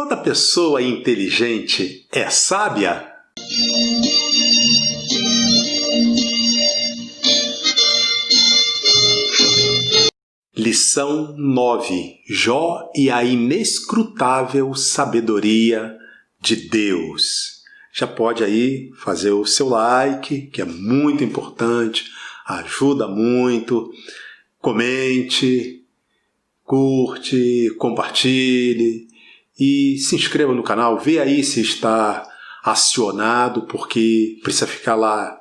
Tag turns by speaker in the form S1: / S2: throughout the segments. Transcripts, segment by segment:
S1: Toda pessoa inteligente é sábia? Lição 9. Jó e a inescrutável sabedoria de Deus. Já pode aí fazer o seu like, que é muito importante, ajuda muito. Comente, curte, compartilhe e se inscreva no canal. Vê aí se está acionado, porque precisa ficar lá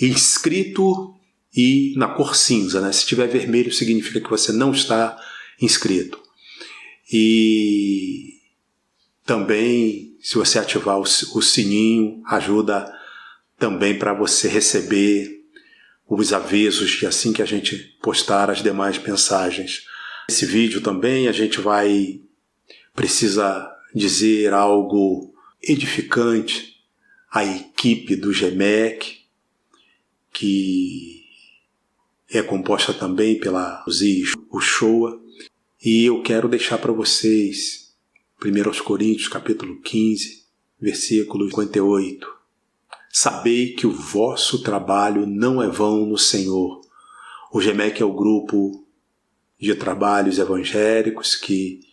S1: inscrito e na cor cinza, né? Se tiver vermelho significa que você não está inscrito. E também, se você ativar o sininho, ajuda também para você receber os avisos de assim que a gente postar as demais mensagens. Esse vídeo também a gente precisa dizer algo edificante à equipe do GEMEC, que é composta também pela Uzi Uchoa, e eu quero deixar para vocês 1 Coríntios capítulo 15, versículo 58. Sabei que o vosso trabalho não é vão no Senhor. O GEMEC é o grupo de trabalhos evangélicos que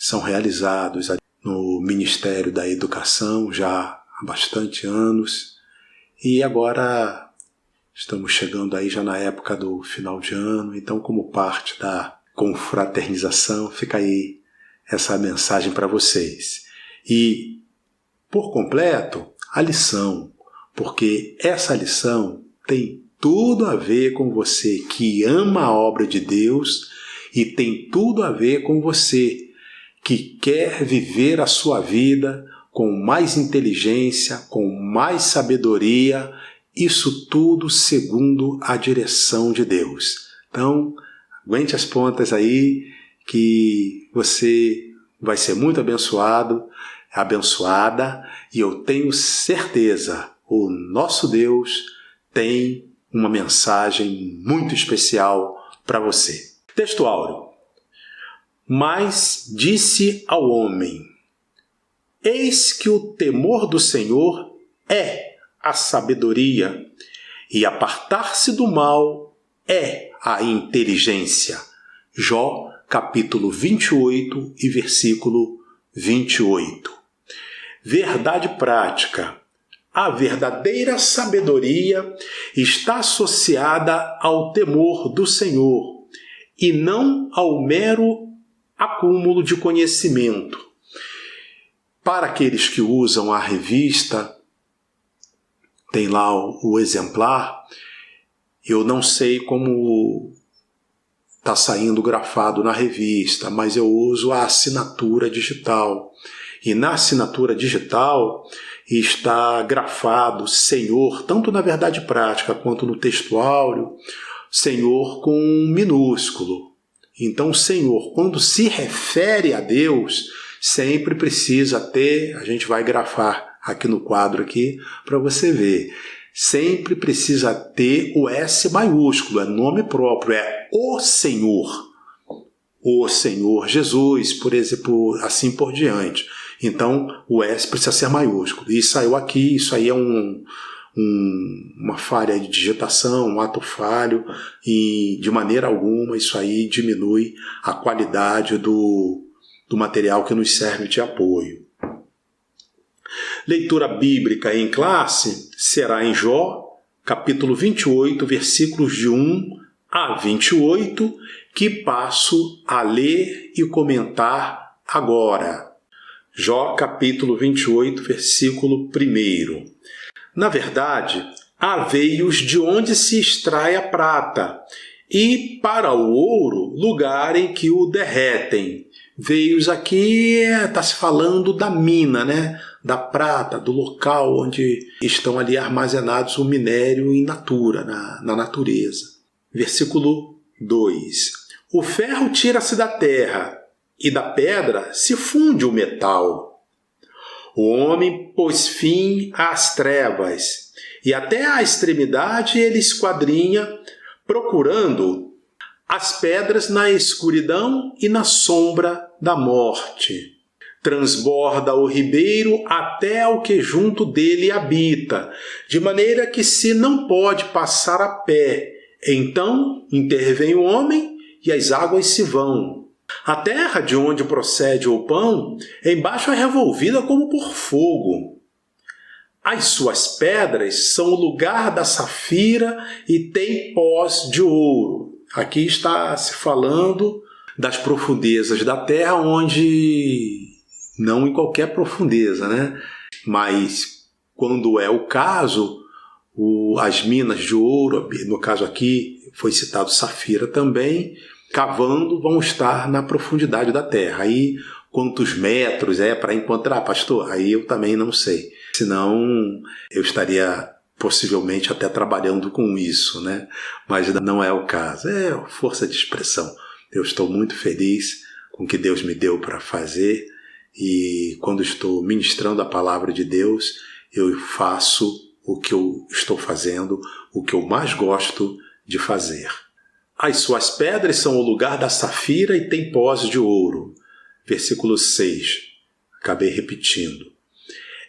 S1: são realizados no Ministério da Educação já há bastante anos. E agora estamos chegando aí já na época do final de ano, então como parte da confraternização, fica aí essa mensagem para vocês. E, por completo, a lição, porque essa lição tem tudo a ver com você que ama a obra de Deus e tem tudo a ver com você que quer viver a sua vida com mais inteligência, com mais sabedoria, isso tudo segundo a direção de Deus. Então, aguente as pontas aí, que você vai ser muito abençoado, abençoada, e eu tenho certeza, o nosso Deus tem uma mensagem muito especial para você. Texto áureo. Mas disse ao homem: eis que o temor do Senhor é a sabedoria, e apartar-se do mal é a inteligência. Jó, capítulo 28 e versículo 28. Verdade prática. A verdadeira sabedoria está associada ao temor do Senhor e não ao mero acúmulo de conhecimento. Para aqueles que usam a revista, tem lá o exemplar, eu não sei como está saindo grafado na revista, mas eu uso a assinatura digital. E na assinatura digital está grafado Senhor, tanto na verdade prática quanto no texto áureo, Senhor com minúsculo. Então, Senhor, quando se refere a Deus, sempre precisa ter, a gente vai grafar aqui no quadro aqui para você ver, sempre precisa ter o S maiúsculo, é nome próprio, é o Senhor Jesus, por exemplo, assim por diante. Então, o S precisa ser maiúsculo. E saiu aqui, isso aí é uma falha de digitação, um ato falho, e de maneira alguma isso aí diminui a qualidade do material que nos serve de apoio. Leitura bíblica em classe será em Jó, capítulo 28, versículos de 1 a 28, que passo a ler e comentar agora. Jó, capítulo 28, versículo 1. Na verdade, há veios de onde se extrai a prata, e para o ouro, lugar em que o derretem. Veios aqui está se falando da mina, né? Da prata, do local onde estão ali armazenados o minério in natura, na natureza. Versículo 2. O ferro tira-se da terra, e da pedra se funde o metal. O homem pôs fim às trevas, e até à extremidade ele esquadrinha, procurando as pedras na escuridão e na sombra da morte. Transborda o ribeiro até ao que junto dele habita, de maneira que se não pode passar a pé. Então intervém o homem e as águas se vão. A terra de onde procede o pão, embaixo é revolvida como por fogo. As suas pedras são o lugar da safira e tem pós de ouro. Aqui está se falando das profundezas da terra, onde não em qualquer profundeza, né? Mas quando é o caso, as minas de ouro, no caso aqui foi citado safira também, cavando vão estar na profundidade da terra. Aí quantos metros é para encontrar, pastor? Aí eu também não sei. Senão eu estaria possivelmente até trabalhando com isso, né? Mas não é o caso. É força de expressão. Eu estou muito feliz com o que Deus me deu para fazer e quando estou ministrando a palavra de Deus, eu faço o que eu estou fazendo, o que eu mais gosto de fazer. As suas pedras são o lugar da safira e tem pós de ouro. Versículo 6. Acabei repetindo.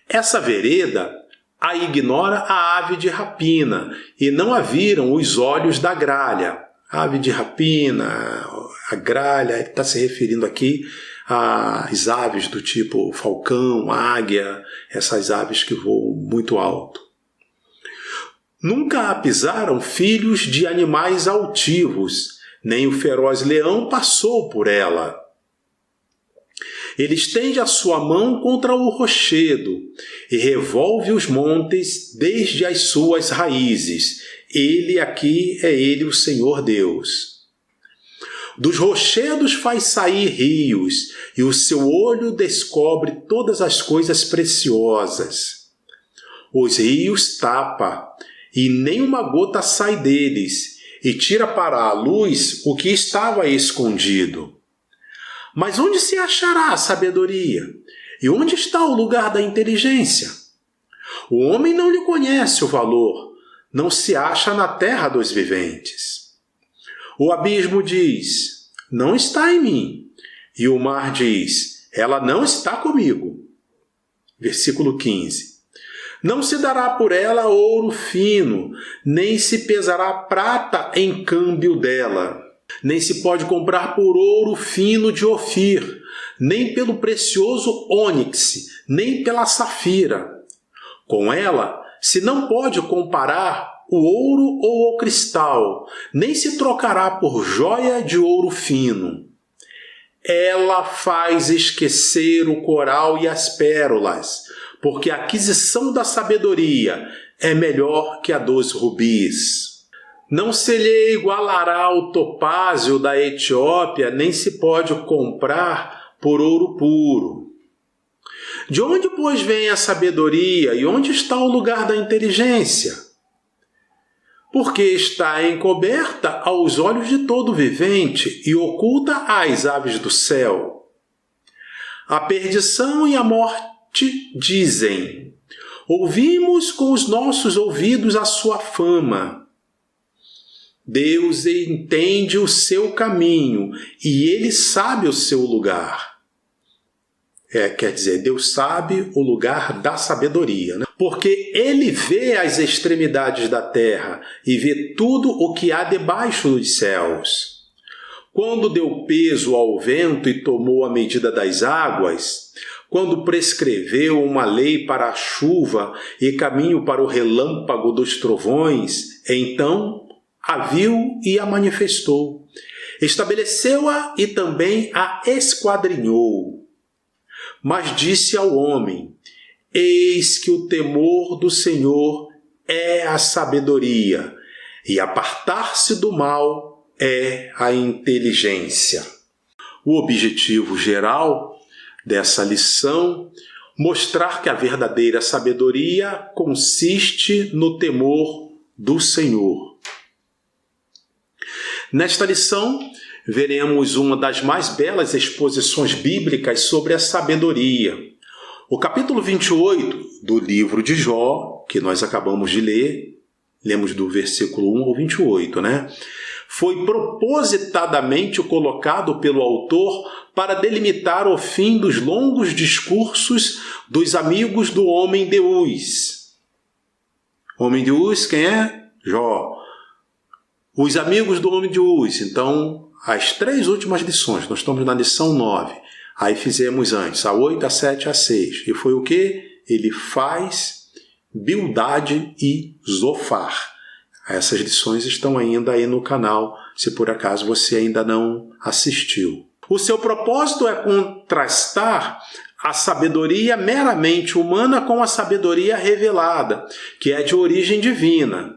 S1: Essa vereda a ignora a ave de rapina, e não a viram os olhos da gralha. A ave de rapina, a gralha, ele está se referindo aqui às aves do tipo falcão, águia, essas aves que voam muito alto. Nunca a pisaram filhos de animais altivos, nem o feroz leão passou por ela. Ele estende a sua mão contra o rochedo e revolve os montes desde as suas raízes. Ele aqui é ele, o Senhor Deus. Dos rochedos faz sair rios, e o seu olho descobre todas as coisas preciosas. Os rios tapa, e nem uma gota sai deles, e tira para a luz o que estava escondido. Mas onde se achará a sabedoria? E onde está o lugar da inteligência? O homem não lhe conhece o valor, não se acha na terra dos viventes. O abismo diz, não está em mim. E o mar diz, ela não está comigo. Versículo 15. Não se dará por ela ouro fino, nem se pesará prata em câmbio dela. Nem se pode comprar por ouro fino de Ofir, nem pelo precioso ônix, nem pela safira. Com ela se não pode comparar o ouro ou o cristal, nem se trocará por joia de ouro fino. Ela faz esquecer o coral e as pérolas, porque a aquisição da sabedoria é melhor que a dos rubis. Não se lhe igualará o topázio da Etiópia, nem se pode comprar por ouro puro. De onde, pois, vem a sabedoria e onde está o lugar da inteligência? Porque está encoberta aos olhos de todo vivente e oculta às aves do céu. A perdição e a morte dizem, ouvimos com os nossos ouvidos a sua fama. Deus entende o seu caminho e Ele sabe o seu lugar. Quer dizer, Deus sabe o lugar da sabedoria, né? Porque Ele vê as extremidades da terra e vê tudo o que há debaixo dos céus. Quando deu peso ao vento e tomou a medida das águas, quando prescreveu uma lei para a chuva e caminho para o relâmpago dos trovões, então a viu e a manifestou. Estabeleceu-a e também a esquadrinhou. Mas disse ao homem, eis que o temor do Senhor é a sabedoria, e apartar-se do mal é a inteligência. O objetivo geral dessa lição, mostrar que a verdadeira sabedoria consiste no temor do Senhor. Nesta lição, veremos uma das mais belas exposições bíblicas sobre a sabedoria. O capítulo 28 do livro de Jó, que nós acabamos de ler, lemos do versículo 1 ao 28, né? foi propositadamente colocado pelo autor para delimitar o fim dos longos discursos dos amigos do homem de Uz. Homem de Uz, quem é? Jó. Os amigos do homem de Uz. Então, as 3 últimas lições, nós estamos na lição 9. Aí fizemos antes, a 8, a 7, a 6. E foi o quê? Ele faz Bildade e Zofar. Essas lições estão ainda aí no canal, se por acaso você ainda não assistiu. O seu propósito é contrastar a sabedoria meramente humana com a sabedoria revelada, que é de origem divina.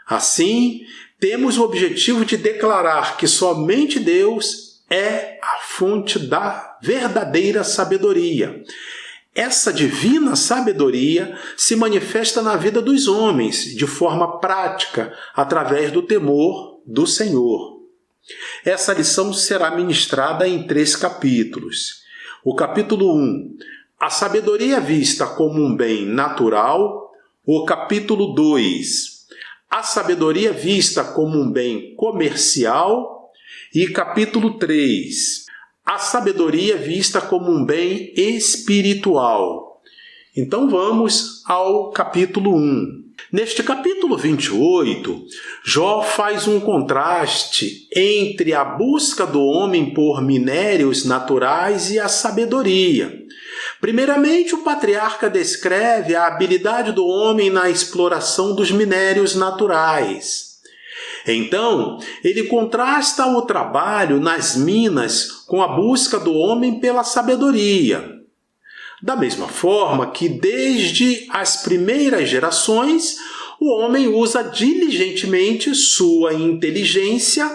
S1: Assim, temos o objetivo de declarar que somente Deus é a fonte da verdadeira sabedoria. Essa divina sabedoria se manifesta na vida dos homens de forma prática, através do temor do Senhor. Essa lição será ministrada em 3 capítulos. O capítulo 1, a sabedoria vista como um bem natural. O capítulo 2, a sabedoria vista como um bem comercial. E capítulo 3, a sabedoria vista como um bem espiritual. Então vamos ao capítulo 1. Neste capítulo 28, Jó faz um contraste entre a busca do homem por minérios naturais e a sabedoria. Primeiramente, o patriarca descreve a habilidade do homem na exploração dos minérios naturais. Então, ele contrasta o trabalho nas minas com a busca do homem pela sabedoria. Da mesma forma que, desde as primeiras gerações, o homem usa diligentemente sua inteligência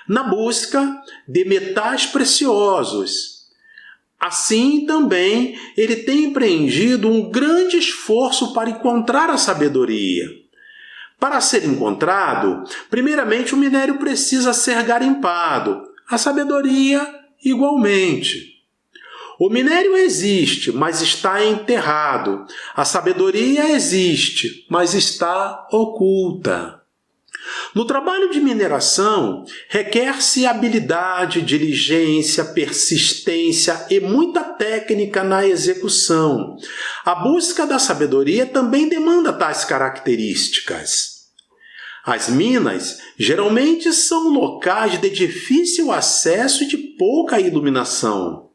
S1: na busca de metais preciosos. Assim, também, ele tem empreendido um grande esforço para encontrar a sabedoria. Para ser encontrado, primeiramente o minério precisa ser garimpado, a sabedoria igualmente. O minério existe, mas está enterrado. A sabedoria existe, mas está oculta. No trabalho de mineração, requer-se habilidade, diligência, persistência e muita técnica na execução. A busca da sabedoria também demanda tais características. As minas geralmente são locais de difícil acesso e de pouca iluminação.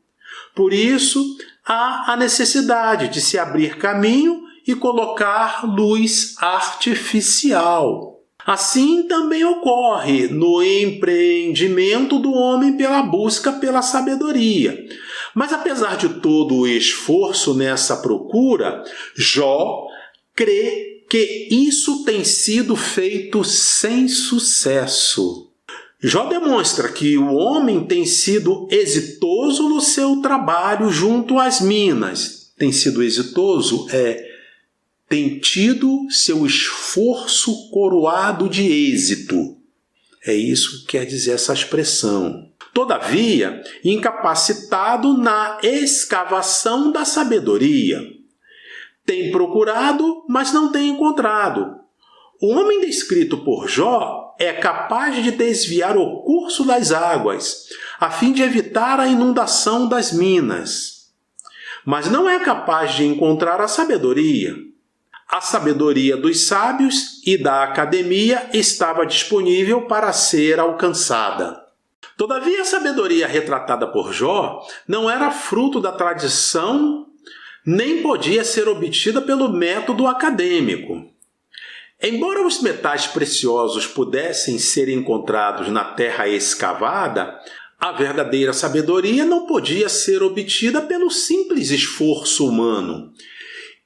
S1: Por isso, há a necessidade de se abrir caminho e colocar luz artificial. Assim também ocorre no empreendimento do homem pela busca pela sabedoria. Mas apesar de todo o esforço nessa procura, Jó crê que isso tem sido feito sem sucesso. Jó demonstra que o homem tem sido exitoso no seu trabalho junto às minas. Tem sido exitoso? Tem tido seu esforço coroado de êxito. É isso que quer dizer essa expressão. Todavia, incapacitado na escavação da sabedoria. Tem procurado, mas não tem encontrado. O homem descrito por Jó é capaz de desviar o curso das águas, a fim de evitar a inundação das minas. Mas não é capaz de encontrar a sabedoria. A sabedoria dos sábios e da academia estava disponível para ser alcançada. Todavia, a sabedoria retratada por Jó não era fruto da tradição, nem podia ser obtida pelo método acadêmico. Embora os metais preciosos pudessem ser encontrados na terra escavada, a verdadeira sabedoria não podia ser obtida pelo simples esforço humano.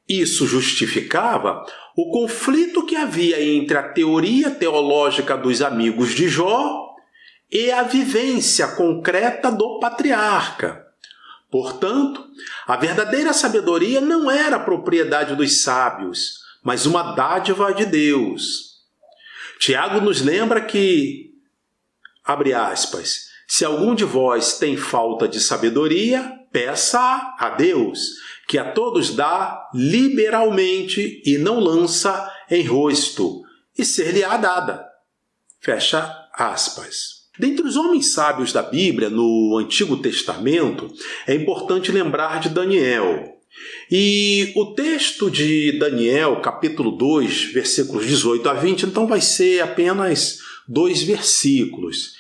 S1: Isso justificava o conflito que havia entre a teoria teológica dos amigos de Jó e a vivência concreta do patriarca. Portanto, a verdadeira sabedoria não era propriedade dos sábios, mas uma dádiva de Deus. Tiago nos lembra que, abre aspas, se algum de vós tem falta de sabedoria, peça a Deus, que a todos dá liberalmente e não lança em rosto, e ser-lhe-á dada. Fecha aspas. Dentre os homens sábios da Bíblia, no Antigo Testamento, é importante lembrar de Daniel. E o texto de Daniel, capítulo 2, versículos 18 a 20, então vai ser apenas 2 versículos.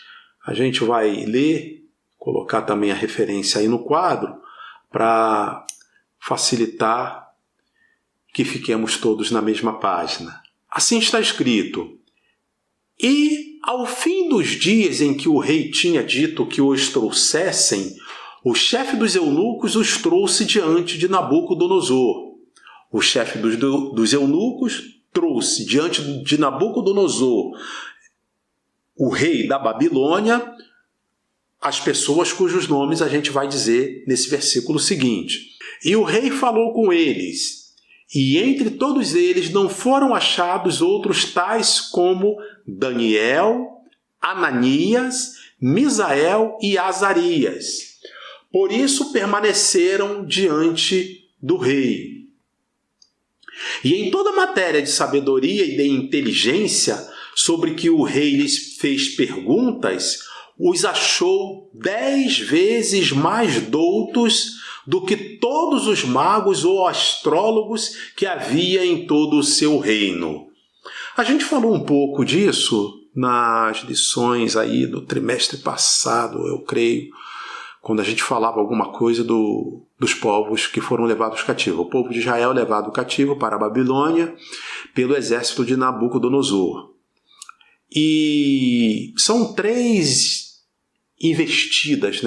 S1: A gente vai ler, colocar também a referência aí no quadro, para facilitar que fiquemos todos na mesma página. Assim está escrito: E ao fim dos dias em que o rei tinha dito que os trouxessem, o chefe dos eunucos os trouxe diante de Nabucodonosor. O chefe dos eunucos trouxe diante de Nabucodonosor, o rei da Babilônia, as pessoas cujos nomes a gente vai dizer nesse versículo seguinte. E o rei falou com eles, e entre todos eles não foram achados outros tais como Daniel, Ananias, Misael e Azarias. Por isso permaneceram diante do rei. E em toda matéria de sabedoria e de inteligência, sobre que o rei lhes fez perguntas, os achou 10 vezes mais doutos do que todos os magos ou astrólogos que havia em todo o seu reino. A gente falou um pouco disso nas lições aí do trimestre passado, eu creio, quando a gente falava alguma coisa dos povos que foram levados cativos. O povo de Israel levado cativo para a Babilônia pelo exército de Nabucodonosor. E são 3 investidas,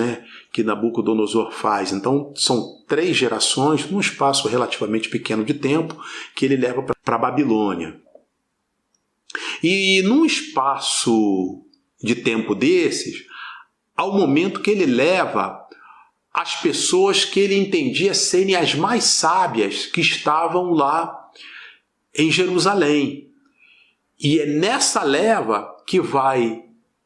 S1: que Nabucodonosor faz. Então, são 3 gerações, num espaço relativamente pequeno de tempo, que ele leva para a Babilônia. E num espaço de tempo desses, ao momento que ele leva as pessoas que ele entendia serem as mais sábias que estavam lá em Jerusalém. E é nessa leva que vai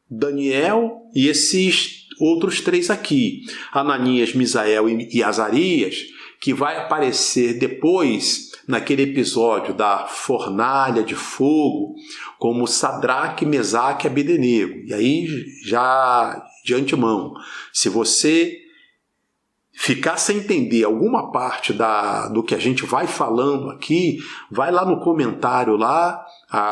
S1: Daniel e esses outros 3 aqui, Ananias, Misael e Azarias, que vai aparecer depois naquele episódio da fornalha de fogo, como Sadraque, Mesaque e Abednego. E aí, já de antemão, se você ficar sem entender alguma parte do que a gente vai falando aqui, vai lá no comentário lá,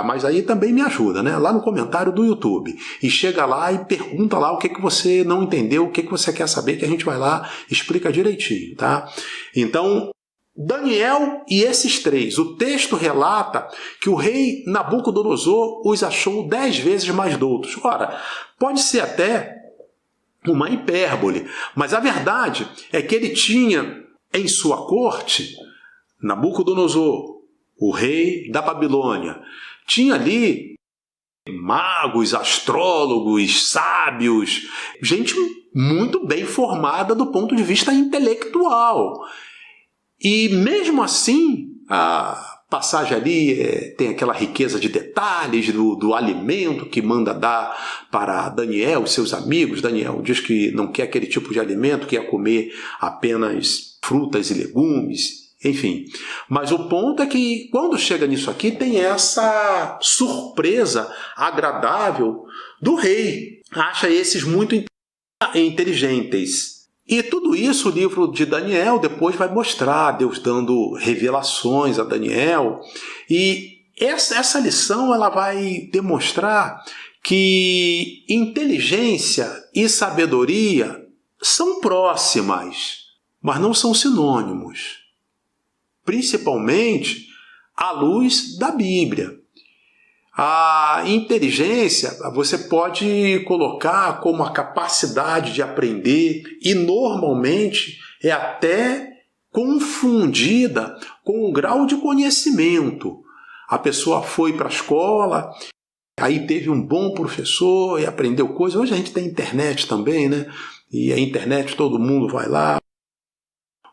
S1: mas aí também me ajuda, lá no comentário do YouTube, e chega lá e pergunta lá o que você não entendeu, o que você quer saber, que a gente vai lá e explica direitinho, tá? Então, Daniel e esses 3, o texto relata que o rei Nabucodonosor os achou 10 vezes mais doutos. Ora, pode ser até uma hipérbole, mas a verdade é que ele tinha em sua corte, Nabucodonosor, o rei da Babilônia, tinha ali magos, astrólogos, sábios, gente muito bem formada do ponto de vista intelectual. E mesmo assim, a passagem ali tem aquela riqueza de detalhes do alimento que manda dar para Daniel e seus amigos. Daniel diz que não quer aquele tipo de alimento, que ia comer apenas frutas e legumes, enfim. Mas o ponto é que quando chega nisso aqui tem essa surpresa agradável do rei. Acha esses muito inteligentes. E tudo isso o livro de Daniel depois vai mostrar, Deus dando revelações a Daniel. E essa lição ela vai demonstrar que inteligência e sabedoria são próximas, mas não são sinônimos. Principalmente à luz da Bíblia. A inteligência você pode colocar como a capacidade de aprender e normalmente é até confundida com um grau de conhecimento. A pessoa foi para a escola, aí teve um bom professor e aprendeu coisas. Hoje a gente tem internet também, E a internet todo mundo vai lá.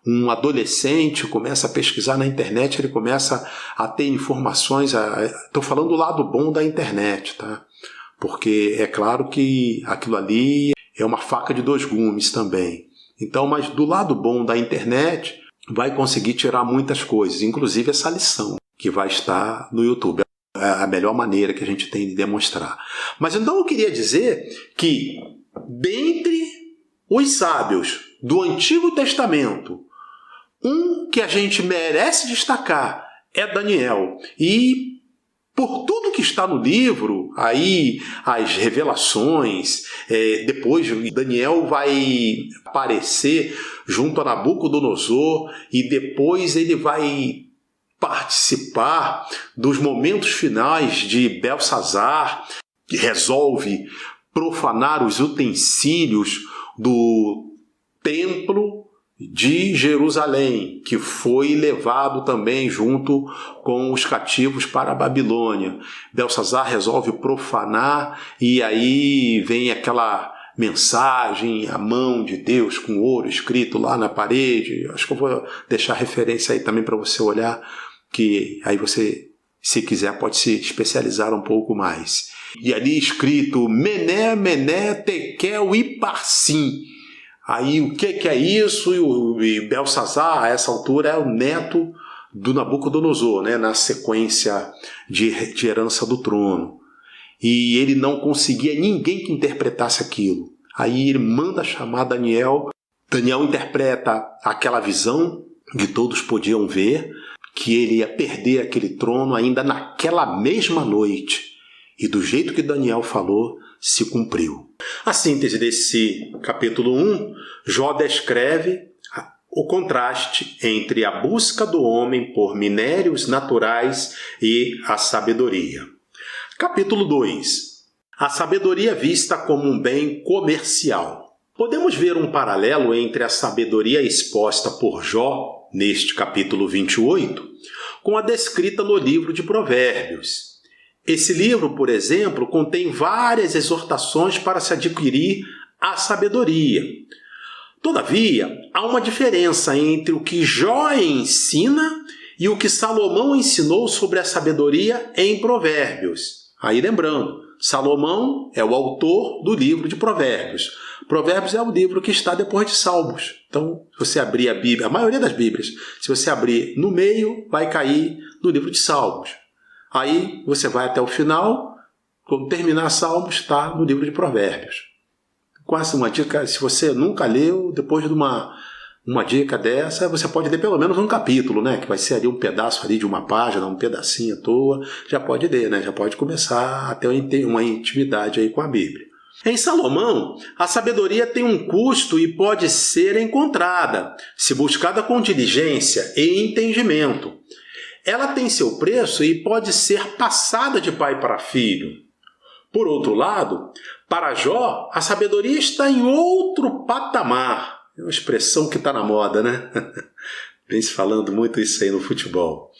S1: Um adolescente começa a pesquisar na internet, ele começa a ter informações. Estou falando do lado bom da internet, tá? Porque é claro que aquilo ali é uma faca de 2 gumes também. Então, mas do lado bom da internet, vai conseguir tirar muitas coisas, inclusive essa lição que vai estar no YouTube. a melhor maneira que a gente tem de demonstrar. Mas então eu queria dizer que, dentre os sábios do Antigo Testamento, um que a gente merece destacar é Daniel. E por tudo que está no livro, aí as revelações, depois Daniel vai aparecer junto a Nabucodonosor e depois ele vai participar dos momentos finais de Belsazar, que resolve profanar os utensílios do templo de Jerusalém, que foi levado também junto com os cativos para a Babilônia. Belsazar resolve profanar e aí vem aquela mensagem, a mão de Deus com ouro escrito lá na parede. Acho que eu vou deixar referência aí também para você olhar, que aí você, se quiser, pode se especializar um pouco mais. E ali escrito Mené, Mené, Tekel e Parsim. Aí o que é isso? E Belsazar, a essa altura, é o neto do Nabucodonosor, né, na sequência de herança do trono. E ele não conseguia ninguém que interpretasse aquilo. Aí ele manda chamar Daniel. Daniel interpreta aquela visão que todos podiam ver, que ele ia perder aquele trono ainda naquela mesma noite. E do jeito que Daniel falou, se cumpriu. A síntese desse capítulo 1, Jó descreve o contraste entre a busca do homem por minérios naturais e a sabedoria. Capítulo 2. A sabedoria vista como um bem comercial. Podemos ver um paralelo entre a sabedoria exposta por Jó, neste capítulo 28, com a descrita no livro de Provérbios. Esse livro, por exemplo, contém várias exortações para se adquirir a sabedoria. Todavia, há uma diferença entre o que Jó ensina e o que Salomão ensinou sobre a sabedoria em Provérbios. Aí lembrando, Salomão é o autor do livro de Provérbios. Provérbios é o livro que está depois de Salmos. Então, se você abrir a Bíblia, a maioria das Bíblias, se você abrir no meio, vai cair no livro de Salmos. Aí você vai até o final, quando terminar Salmos, está no livro de Provérbios. Quase uma dica, se você nunca leu, depois de uma dica dessa, você pode ler pelo menos um capítulo, né? Que vai ser ali um pedaço ali de uma página, um pedacinho à toa, já pode ler, né? Já pode começar a ter uma intimidade aí com a Bíblia. Em Salomão, a sabedoria tem um custo e pode ser encontrada, se buscada com diligência e entendimento. Ela tem seu preço e pode ser passada de pai para filho. Por outro lado, para Jó, a sabedoria está em outro patamar. É uma expressão que está na moda, né? Vem se falando muito isso aí no futebol.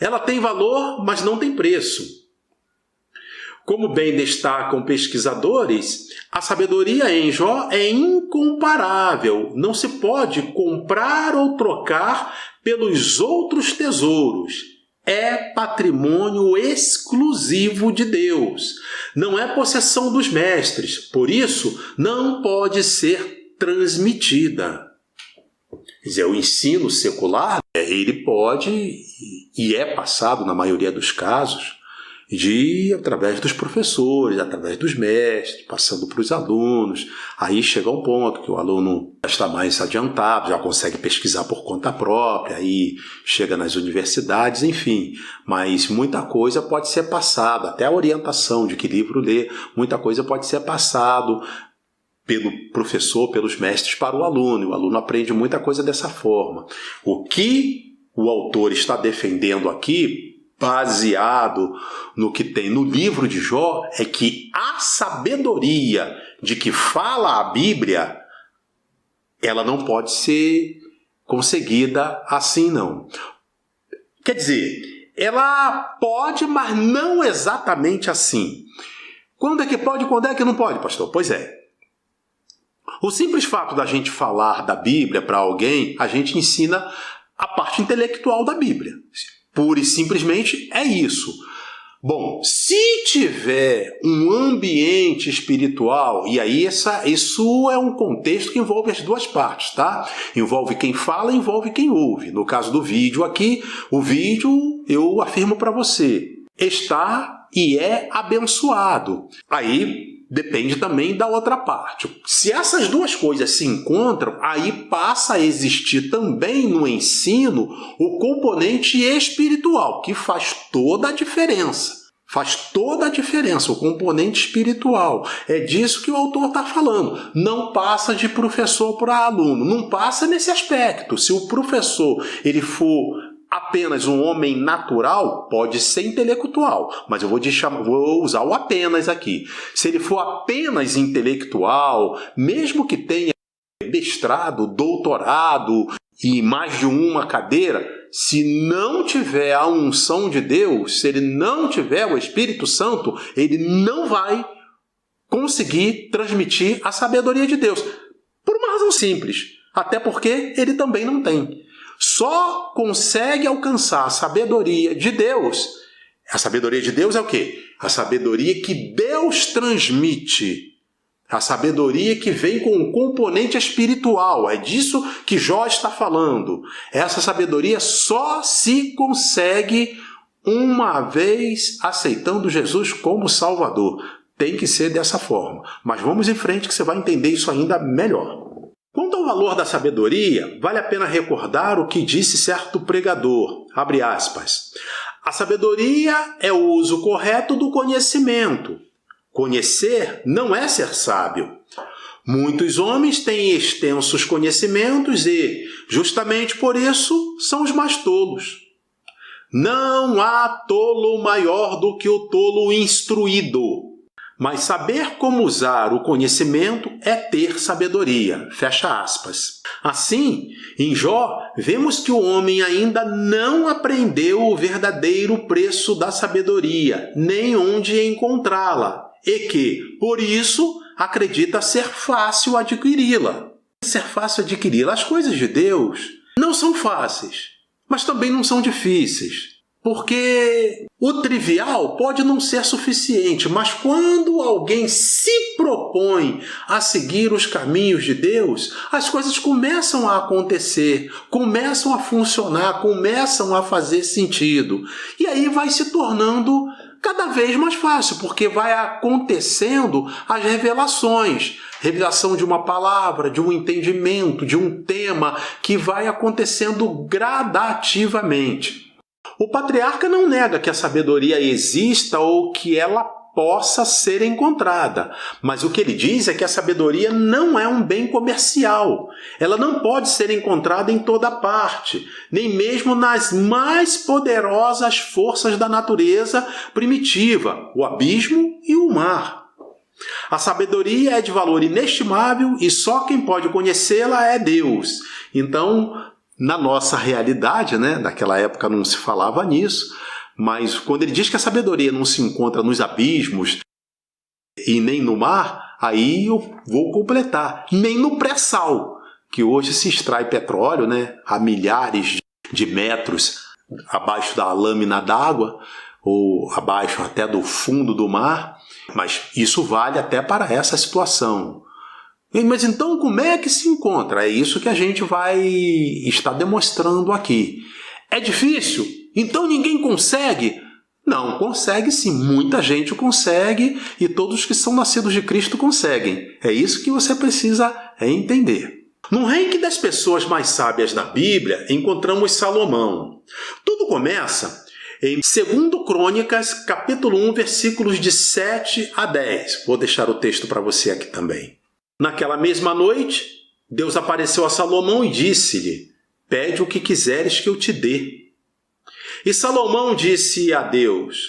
S1: Ela tem valor, mas não tem preço. Como bem destacam pesquisadores, a sabedoria em Jó é incomparável. Não se pode comprar ou trocar pelos outros tesouros. É patrimônio exclusivo de Deus. Não é possessão dos mestres. Por isso, não pode ser transmitida. Quer dizer, o ensino secular, ele pode e é passado, na maioria dos casos, através dos professores, através dos mestres, passando para os alunos. Aí chega um ponto que o aluno já está mais adiantado, já consegue pesquisar por conta própria, aí chega nas universidades, enfim. Mas muita coisa pode ser passada, até a orientação de que livro ler, muita coisa pode ser passado pelo professor, pelos mestres para o aluno. O aluno aprende muita coisa dessa forma. O que o autor está defendendo aqui, baseado no que tem no livro de Jó, é que a sabedoria de que fala a Bíblia, ela não pode ser conseguida assim, não. Quer dizer, ela pode, mas não exatamente assim. Quando é que pode e quando é que não pode, pastor? Pois é. O simples fato da gente falar da Bíblia para alguém, a gente ensina a parte intelectual da Bíblia. Pura e simplesmente é isso. Bom, se tiver um ambiente espiritual, e aí isso é um contexto que envolve as duas partes, tá? Envolve quem fala, envolve quem ouve. No caso do vídeo aqui, o vídeo eu afirmo para você, está e é abençoado. Aí depende também da outra parte. Se essas duas coisas se encontram, aí passa a existir também no ensino o componente espiritual, que faz toda a diferença. Faz toda a diferença, o componente espiritual. É disso que o autor está falando. Não passa de professor para aluno, não passa nesse aspecto. Se o professor ele for apenas um homem natural, pode ser intelectual, mas eu vou usar o apenas aqui. Se ele for apenas intelectual, mesmo que tenha mestrado, doutorado e mais de uma cadeira, se não tiver a unção de Deus, se ele não tiver o Espírito Santo, ele não vai conseguir transmitir a sabedoria de Deus. Por uma razão simples, até porque ele também não tem. Só consegue alcançar a sabedoria de Deus. A sabedoria de Deus é o quê? A sabedoria que Deus transmite. A sabedoria que vem com um componente espiritual. É disso que Jó está falando. Essa sabedoria só se consegue uma vez aceitando Jesus como Salvador. Tem que ser dessa forma. Mas vamos em frente que você vai entender isso ainda melhor. Quanto ao valor da sabedoria, vale a pena recordar o que disse certo pregador, abre aspas, a sabedoria é o uso correto do conhecimento. Conhecer não é ser sábio. Muitos homens têm extensos conhecimentos e, justamente por isso, são os mais tolos. Não há tolo maior do que o tolo instruído. Mas saber como usar o conhecimento é ter sabedoria. Fecha aspas. Assim, em Jó, vemos que o homem ainda não aprendeu o verdadeiro preço da sabedoria, nem onde encontrá-la, e que, por isso, acredita ser fácil adquiri-la. Ser fácil adquiri-la. As coisas de Deus não são fáceis, mas também não são difíceis. Porque o trivial pode não ser suficiente, mas quando alguém se propõe a seguir os caminhos de Deus, as coisas começam a acontecer, começam a funcionar, começam a fazer sentido. E aí vai se tornando cada vez mais fácil, porque vai acontecendo as revelações. Revelação de uma palavra, de um entendimento, de um tema que vai acontecendo gradativamente. O patriarca não nega que a sabedoria exista ou que ela possa ser encontrada, mas o que ele diz é que a sabedoria não é um bem comercial. Ela não pode ser encontrada em toda parte, nem mesmo nas mais poderosas forças da natureza primitiva, o abismo e o mar. A sabedoria é de valor inestimável e só quem pode conhecê-la é Deus. Então, na nossa realidade, naquela época não se falava nisso, mas quando ele diz que a sabedoria não se encontra nos abismos e nem no mar, aí eu vou completar, nem no pré-sal, que hoje se extrai petróleo a milhares de metros abaixo da lâmina d'água, ou abaixo até do fundo do mar, mas isso vale até para essa situação. Mas então como é que se encontra? É isso que a gente vai estar demonstrando aqui. É difícil? Então ninguém consegue? Não, consegue sim. Muita gente consegue e todos que são nascidos de Cristo conseguem. É isso que você precisa entender. No ranking das pessoas mais sábias da Bíblia, encontramos Salomão. Tudo começa em 2 Crônicas, capítulo 1, versículos de 7 a 10. Vou deixar o texto para você aqui também. Naquela mesma noite, Deus apareceu a Salomão e disse-lhe, pede o que quiseres que eu te dê. E Salomão disse a Deus,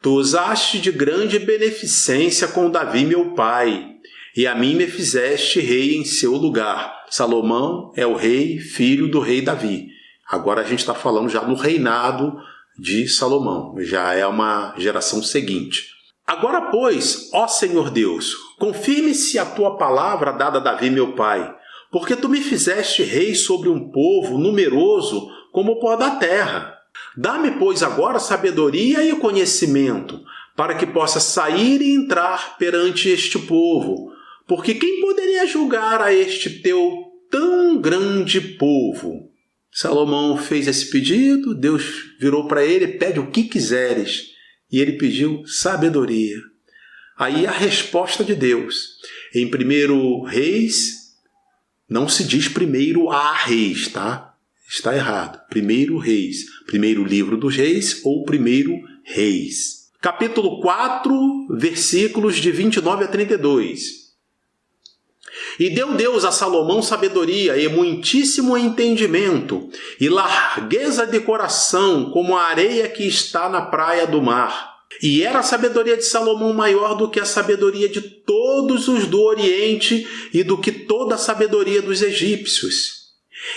S1: tu usaste de grande beneficência com Davi meu pai, e a mim me fizeste rei em seu lugar. Salomão é o rei, filho do rei Davi. Agora a gente está falando já no reinado de Salomão, já é uma geração seguinte. Agora, pois, ó Senhor Deus, confirme-se a tua palavra dada a Davi meu pai, porque tu me fizeste rei sobre um povo numeroso como o pó da terra. Dá-me, pois, agora sabedoria e conhecimento, para que possa sair e entrar perante este povo. Porque quem poderia julgar a este teu tão grande povo? Salomão fez esse pedido, Deus virou para ele, pede o que quiseres E ele pediu sabedoria. Aí a resposta de Deus. Em 1 Reis, não se diz 1 Reis, tá? Está errado. 1 Reis. Primeiro livro dos reis ou 1 Reis. Capítulo 4, versículos de 29 a 32. E deu Deus a Salomão sabedoria e muitíssimo entendimento, e largueza de coração, como a areia que está na praia do mar. E era a sabedoria de Salomão maior do que a sabedoria de todos os do Oriente e do que toda a sabedoria dos egípcios.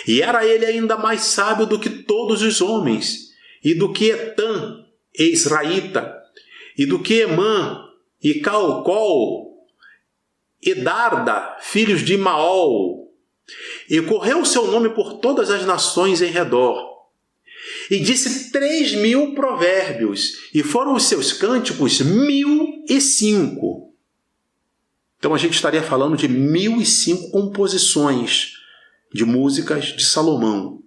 S1: E era ele ainda mais sábio do que todos os homens, e do que Etã, Israelita, e do que Emã, e Calcol, e Darda, filhos de Maol. E correu o seu nome por todas as nações em redor. E disse 3.000 provérbios, e foram os seus cânticos 1.005. Então a gente estaria falando de 1.005 composições de músicas de Salomão.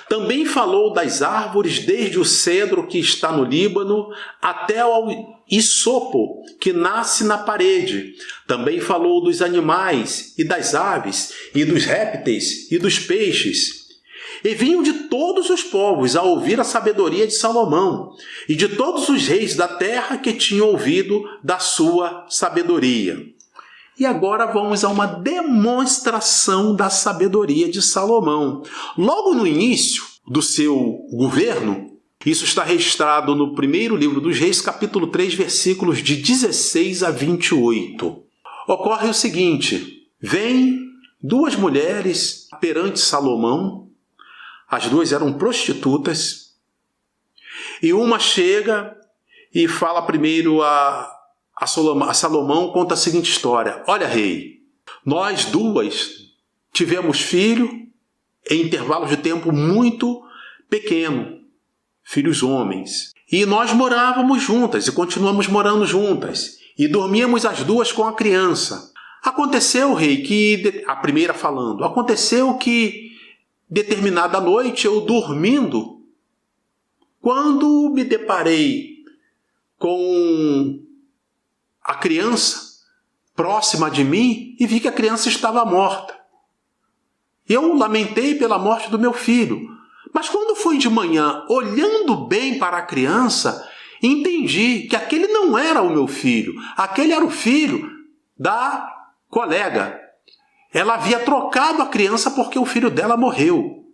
S1: Também falou das árvores, desde o cedro que está no Líbano até ao isopo que nasce na parede. Também falou dos animais e das aves e dos répteis e dos peixes. E vinham de todos os povos a ouvir a sabedoria de Salomão, e de todos os reis da terra que tinham ouvido da sua sabedoria. E agora vamos a uma demonstração da sabedoria de Salomão. Logo no início do seu governo, isso está registrado no primeiro livro dos Reis, capítulo 3, versículos de 16 a 28. Ocorre o seguinte: vêm 2 mulheres perante Salomão, as 2 eram prostitutas, e uma chega e fala primeiro a Salomão, conta a seguinte história: olha, rei, nós 2 tivemos filho em intervalos de tempo muito pequeno, filhos homens, e nós morávamos juntas e continuamos morando juntas, e dormíamos as 2 com a criança. Aconteceu, rei, que, a primeira falando, aconteceu que determinada noite eu dormindo, quando me deparei com a criança próxima de mim e vi que a criança estava morta. Eu lamentei pela morte do meu filho, mas quando foi de manhã, olhando bem para a criança, entendi que aquele não era o meu filho, aquele era o filho da colega. Ela havia trocado a criança porque o filho dela morreu.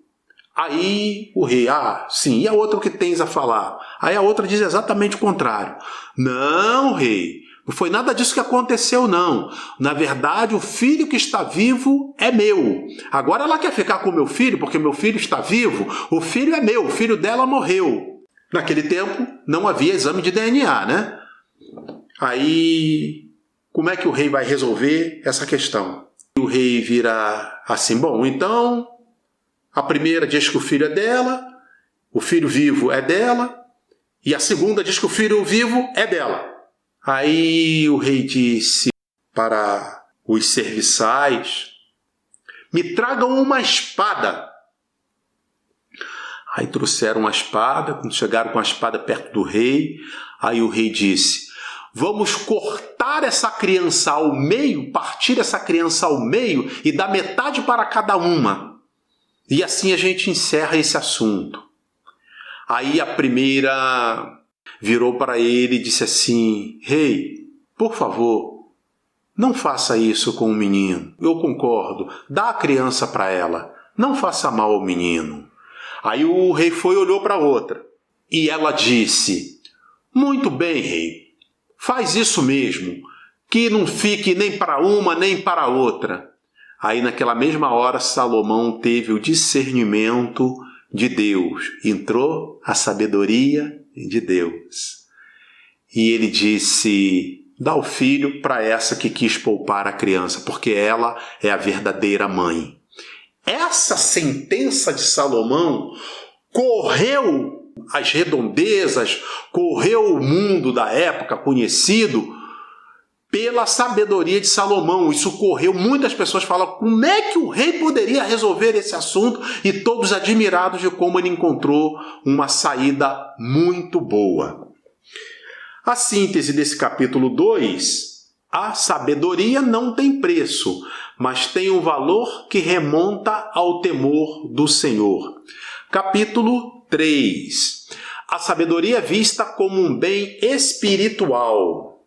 S1: Aí o rei, sim, e a outra o que tens a falar? Aí a outra diz exatamente o contrário. Não, rei, não foi nada disso que aconteceu, não. Na verdade, o filho que está vivo é meu. Agora ela quer ficar com o meu filho porque meu filho está vivo. O filho é meu, o filho dela morreu. Naquele tempo, não havia exame de DNA, né? Aí, como é que o rei vai resolver essa questão? O rei vira assim: bom, então a primeira diz que o filho é dela, o filho vivo é dela, e a segunda diz que o filho vivo é dela. Aí o rei disse para os serviçais: me tragam uma espada. Aí trouxeram uma espada, quando chegaram com a espada perto do rei, aí o rei disse: vamos cortar essa criança ao meio, partir essa criança ao meio e dar metade para cada uma. E assim a gente encerra esse assunto. Aí a primeira virou para ele e disse assim: rei, por favor, não faça isso com o menino. Eu concordo, dá a criança para ela, não faça mal ao menino. Aí o rei foi e olhou para a outra. E ela disse: muito bem, rei, faz isso mesmo, que não fique nem para uma nem para a outra. Aí naquela mesma hora Salomão teve o discernimento de Deus. Entrou a sabedoria de Deus. E ele disse: dá o filho para essa que quis poupar a criança, porque ela é a verdadeira mãe. Essa sentença de Salomão correu as redondezas, correu o mundo da época conhecido pela sabedoria de Salomão. Isso ocorreu, muitas pessoas falam, como é que o rei poderia resolver esse assunto? E todos admirados de como ele encontrou uma saída muito boa. A síntese desse capítulo 2, a sabedoria não tem preço, mas tem um valor que remonta ao temor do Senhor. Capítulo 3, a sabedoria é vista como um bem espiritual.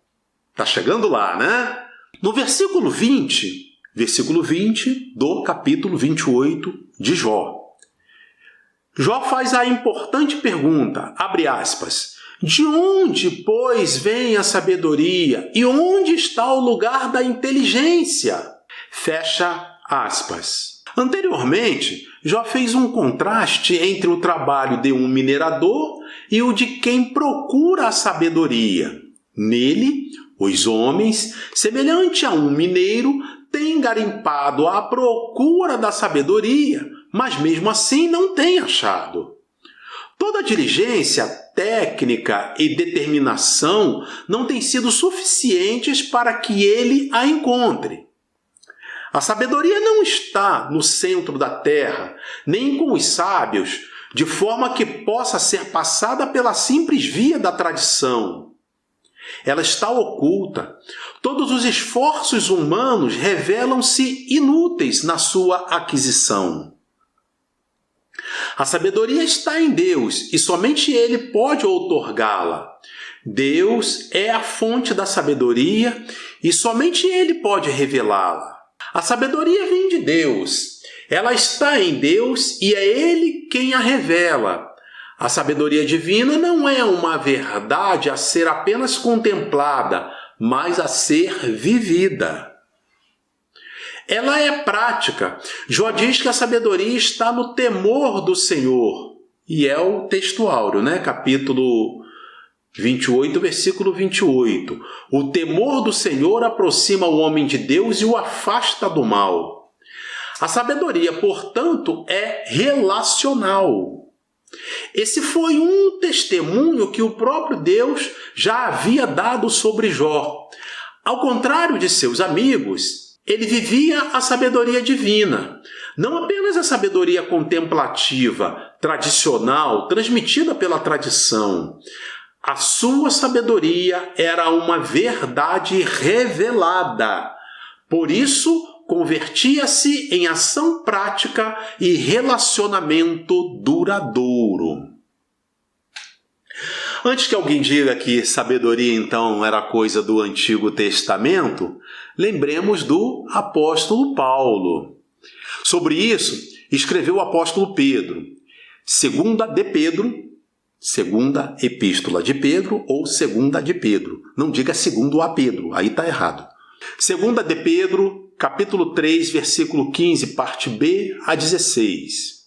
S1: Está chegando lá, né? No versículo 20 do capítulo 28 de Jó. Jó faz a importante pergunta, abre aspas, de onde, pois, vem a sabedoria e onde está o lugar da inteligência? Fecha aspas. Anteriormente, Jó fez um contraste entre o trabalho de um minerador e o de quem procura a sabedoria. Nele, os homens, semelhante a um mineiro, têm garimpado à procura da sabedoria, mas mesmo assim não têm achado. Toda diligência, técnica e determinação não têm sido suficientes para que ele a encontre. A sabedoria não está no centro da terra, nem com os sábios, de forma que possa ser passada pela simples via da tradição. Ela está oculta. Todos os esforços humanos revelam-se inúteis na sua aquisição. A sabedoria está em Deus e somente Ele pode outorgá-la. Deus é a fonte da sabedoria e somente Ele pode revelá-la. A sabedoria vem de Deus. Ela está em Deus e é Ele quem a revela. A sabedoria divina não é uma verdade a ser apenas contemplada, mas a ser vivida. Ela é prática. Jó diz que a sabedoria está no temor do Senhor. E é o texto áureo, né? Capítulo 28, versículo 28. O temor do Senhor aproxima o homem de Deus e o afasta do mal. A sabedoria, portanto, é relacional. Esse foi um testemunho que o próprio Deus já havia dado sobre Jó. Ao contrário de seus amigos, ele vivia a sabedoria divina, não apenas a sabedoria contemplativa, tradicional, transmitida pela tradição. A sua sabedoria era uma verdade revelada. Por isso, convertia-se em ação prática e relacionamento duradouro. Antes que alguém diga que sabedoria, então, era coisa do Antigo Testamento, lembremos do apóstolo Paulo. Sobre isso, escreveu o apóstolo Pedro. Segunda epístola de Pedro ou segunda de Pedro. Não diga segundo a Pedro, aí está errado. Segunda de Pedro, capítulo 3, versículo 15, parte B a 16.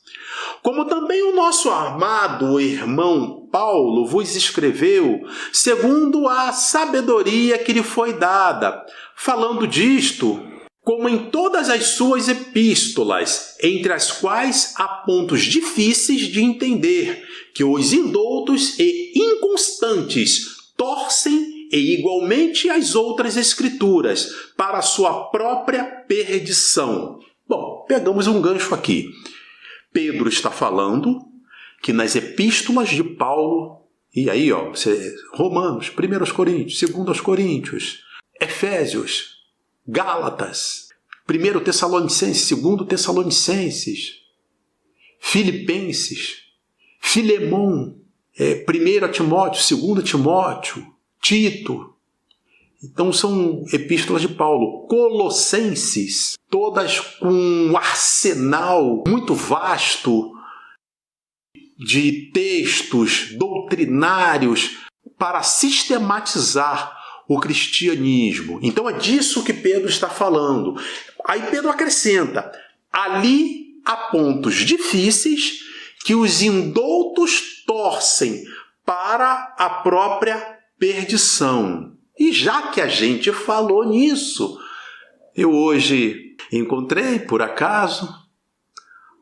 S1: Como também o nosso amado irmão Paulo vos escreveu, segundo a sabedoria que lhe foi dada, falando disto, como em todas as suas epístolas, entre as quais há pontos difíceis de entender, que os indoutos e inconstantes torcem e igualmente as outras escrituras para a sua própria perdição. Bom, pegamos um gancho aqui. Pedro está falando que nas epístolas de Paulo, e aí, Romanos, 1 Coríntios, 2 Coríntios, Efésios, Gálatas, 1 Tessalonicenses, 2 Tessalonicenses, Filipenses, Filemão, 1 Timóteo, 2 Timóteo, Tito. Então são epístolas de Paulo. Colossenses, todas com um arsenal muito vasto de textos doutrinários para sistematizar o cristianismo. Então é disso que Pedro está falando. Aí Pedro acrescenta, ali há pontos difíceis que os indoutos torcem para a própria perdição. E já que a gente falou nisso, eu hoje encontrei, por acaso,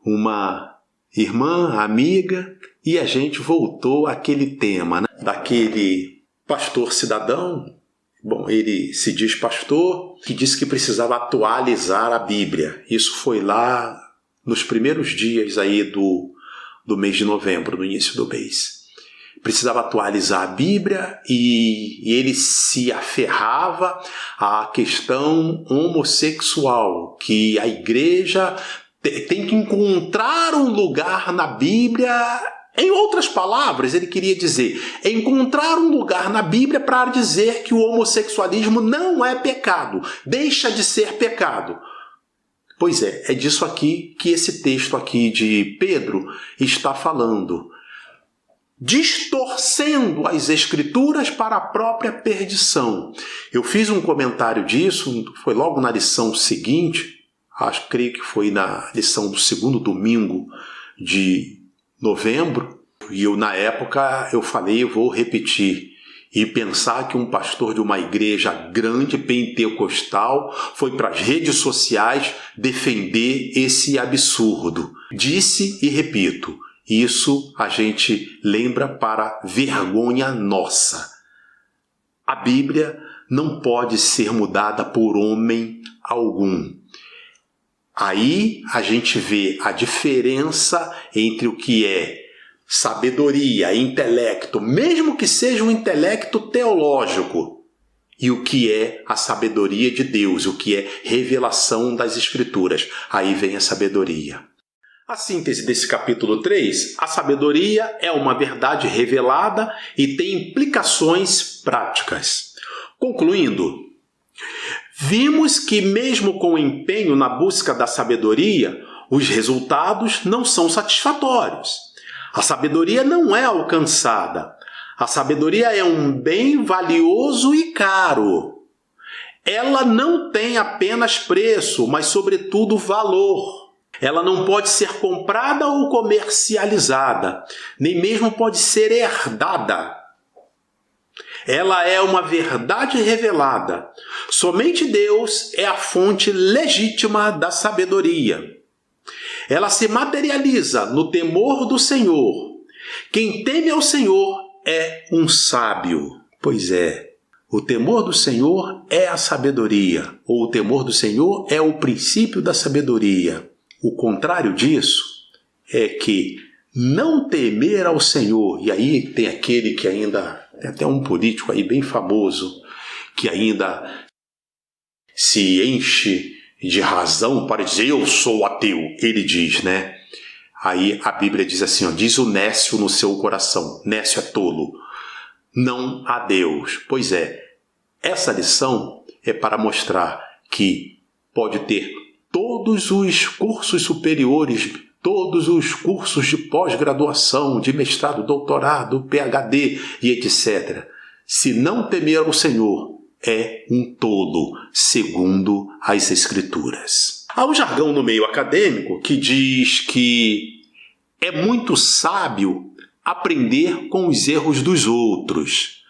S1: uma irmã, amiga, e a gente voltou àquele tema, né? Daquele pastor cidadão, Bom, ele se diz pastor, que disse que precisava atualizar a Bíblia. Isso foi lá nos primeiros dias aí do mês de novembro, no início do mês. Precisava atualizar a Bíblia e ele se aferrava à questão homossexual, que a igreja tem que encontrar um lugar na Bíblia. Em outras palavras, ele queria dizer, encontrar um lugar na Bíblia para dizer que o homossexualismo não é pecado, deixa de ser pecado. Pois é disso aqui que esse texto aqui de Pedro está falando. Distorcendo as Escrituras para a própria perdição. Eu fiz um comentário disso, foi logo na lição seguinte, creio que foi na lição do segundo domingo de novembro, e na época eu falei, eu vou repetir, e pensar que um pastor de uma igreja grande, pentecostal, foi para as redes sociais defender esse absurdo. Disse e repito, isso a gente lembra para vergonha nossa. A Bíblia não pode ser mudada por homem algum. Aí a gente vê a diferença entre o que é sabedoria, intelecto, mesmo que seja um intelecto teológico, e o que é a sabedoria de Deus, o que é revelação das Escrituras. Aí vem a sabedoria. A síntese desse capítulo 3, a sabedoria é uma verdade revelada e tem implicações práticas. Concluindo, vimos que mesmo com o empenho na busca da sabedoria, os resultados não são satisfatórios. A sabedoria não é alcançada. A sabedoria é um bem valioso e caro. Ela não tem apenas preço, mas sobretudo valor. Ela não pode ser comprada ou comercializada, nem mesmo pode ser herdada. Ela é uma verdade revelada. Somente Deus é a fonte legítima da sabedoria. Ela se materializa no temor do Senhor. Quem teme ao Senhor é um sábio. Pois é, o temor do Senhor é a sabedoria, ou o temor do Senhor é o princípio da sabedoria. O contrário disso é que não temer ao Senhor, e aí tem aquele que ainda, tem até um político aí bem famoso, que ainda se enche de razão para dizer, eu sou ateu. Ele diz, né? Aí a Bíblia diz assim, ó, diz o nécio no seu coração, nécio é tolo, não há Deus. Pois é, essa lição é para mostrar que pode ter todos os cursos superiores, todos os cursos de pós-graduação, de mestrado, doutorado, PhD e etc. Se não temer o Senhor, é um tolo, segundo as Escrituras. Há um jargão no meio acadêmico que diz que é muito sábio aprender com os erros dos outros.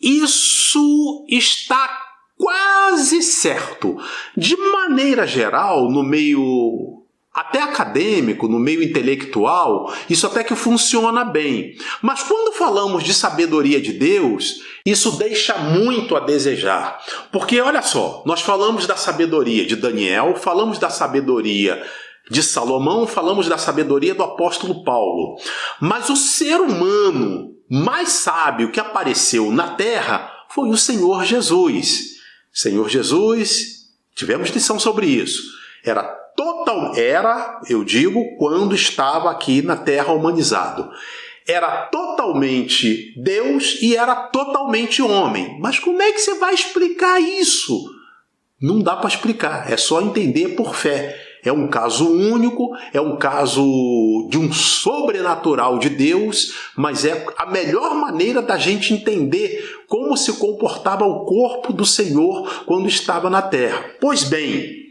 S1: Isso está quase certo. De maneira geral, no meio até acadêmico, no meio intelectual, isso até que funciona bem. Mas quando falamos de sabedoria de Deus, isso deixa muito a desejar. Porque, olha só, nós falamos da sabedoria de Daniel, falamos da sabedoria de Salomão, falamos da sabedoria do apóstolo Paulo. Mas o ser humano mais sábio que apareceu na Terra foi o Senhor Jesus. Senhor Jesus, tivemos lição sobre isso. Eu digo, quando estava aqui na Terra humanizado. Era totalmente Deus e era totalmente homem. Mas como é que você vai explicar isso? Não dá para explicar, é só entender por fé. É um caso único, é um caso de um sobrenatural de Deus, mas é a melhor maneira da gente entender como se comportava o corpo do Senhor quando estava na terra. Pois bem,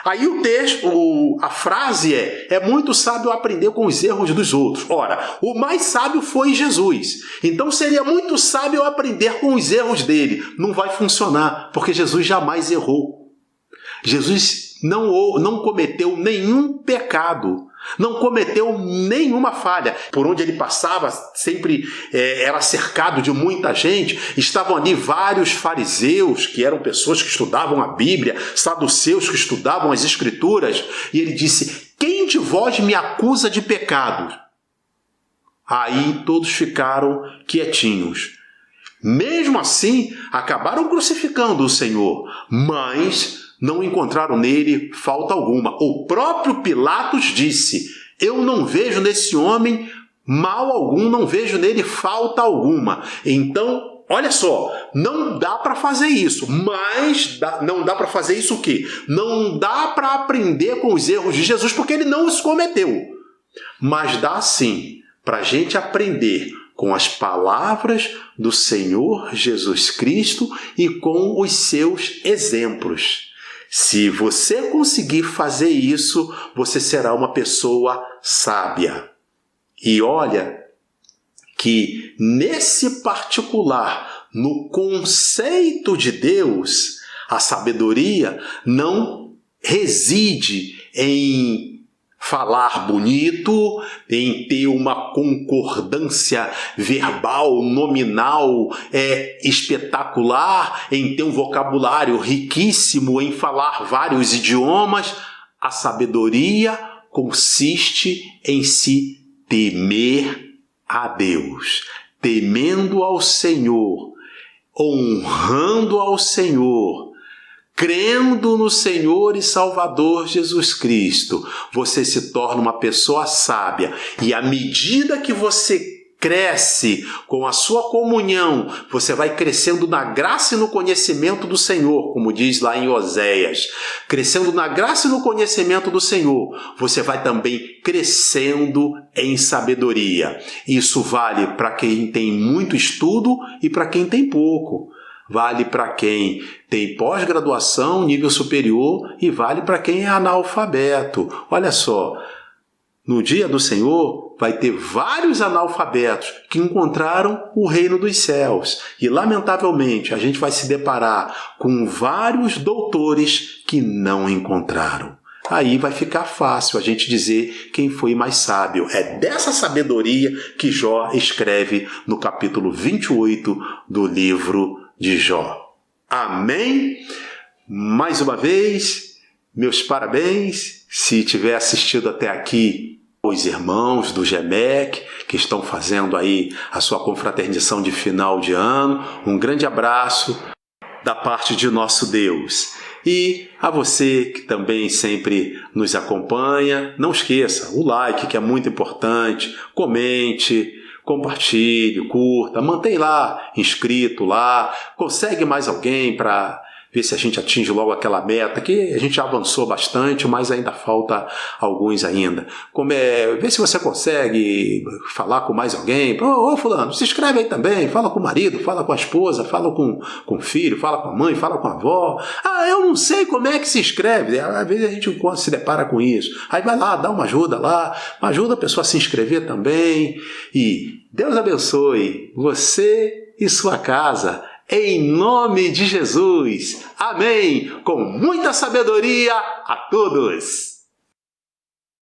S1: aí o texto, a frase é muito sábio aprender com os erros dos outros. Ora, o mais sábio foi Jesus. Então seria muito sábio aprender com os erros dele. Não vai funcionar, porque Jesus jamais errou. Jesus não cometeu nenhum pecado. Não cometeu nenhuma falha. Por onde ele passava, sempre era cercado de muita gente. Estavam ali vários fariseus, que eram pessoas que estudavam a Bíblia, saduceus que estudavam as Escrituras. E ele disse: quem de vós me acusa de pecado? Aí todos ficaram quietinhos. Mesmo assim, acabaram crucificando o Senhor, mas não encontraram nele falta alguma. O próprio Pilatos disse: eu não vejo nesse homem mal algum, não vejo nele falta alguma. Então, olha só, não dá para fazer isso, mas não dá para fazer isso o quê? Não dá para aprender com os erros de Jesus, porque ele não os cometeu. Mas dá sim para a gente aprender com as palavras do Senhor Jesus Cristo e com os seus exemplos. Se você conseguir fazer isso, você será uma pessoa sábia. E olha que nesse particular, no conceito de Deus, a sabedoria não reside em falar bonito, em ter uma concordância verbal, nominal, espetacular, em ter um vocabulário riquíssimo, em falar vários idiomas. A sabedoria consiste em se temer a Deus, temendo ao Senhor, honrando ao Senhor, crendo no Senhor e Salvador Jesus Cristo. Você se torna uma pessoa sábia. E à medida que você cresce com a sua comunhão, você vai crescendo na graça e no conhecimento do Senhor, como diz lá em Oséias. Crescendo na graça e no conhecimento do Senhor, você vai também crescendo em sabedoria. Isso vale para quem tem muito estudo e para quem tem pouco. Vale para quem tem pós-graduação, nível superior, e vale para quem é analfabeto. Olha só, no dia do Senhor vai ter vários analfabetos que encontraram o reino dos céus. E, lamentavelmente, a gente vai se deparar com vários doutores que não encontraram. Aí vai ficar fácil a gente dizer quem foi mais sábio. É dessa sabedoria que Jó escreve no capítulo 28 do livro de Jó. Amém? Mais uma vez, meus parabéns. Se tiver assistido até aqui, os irmãos do GEMEC, que estão fazendo aí a sua confraternização de final de ano, um grande abraço da parte de nosso Deus. E a você que também sempre nos acompanha, não esqueça o like, que é muito importante, comente, compartilhe, curta, mantém lá, inscrito lá, consegue mais alguém para ver se a gente atinge logo aquela meta, que a gente já avançou bastante, mas ainda falta alguns ainda. Vê se você consegue falar com mais alguém. Ô fulano, se inscreve aí também, fala com o marido, fala com a esposa, fala com o filho, fala com a mãe, fala com a avó. Eu não sei como é que se inscreve. Às vezes a gente se depara com isso. Aí vai lá, dá uma ajuda lá, ajuda a pessoa a se inscrever também. E Deus abençoe você e sua casa. Em nome de Jesus. Amém. Com muita sabedoria a todos.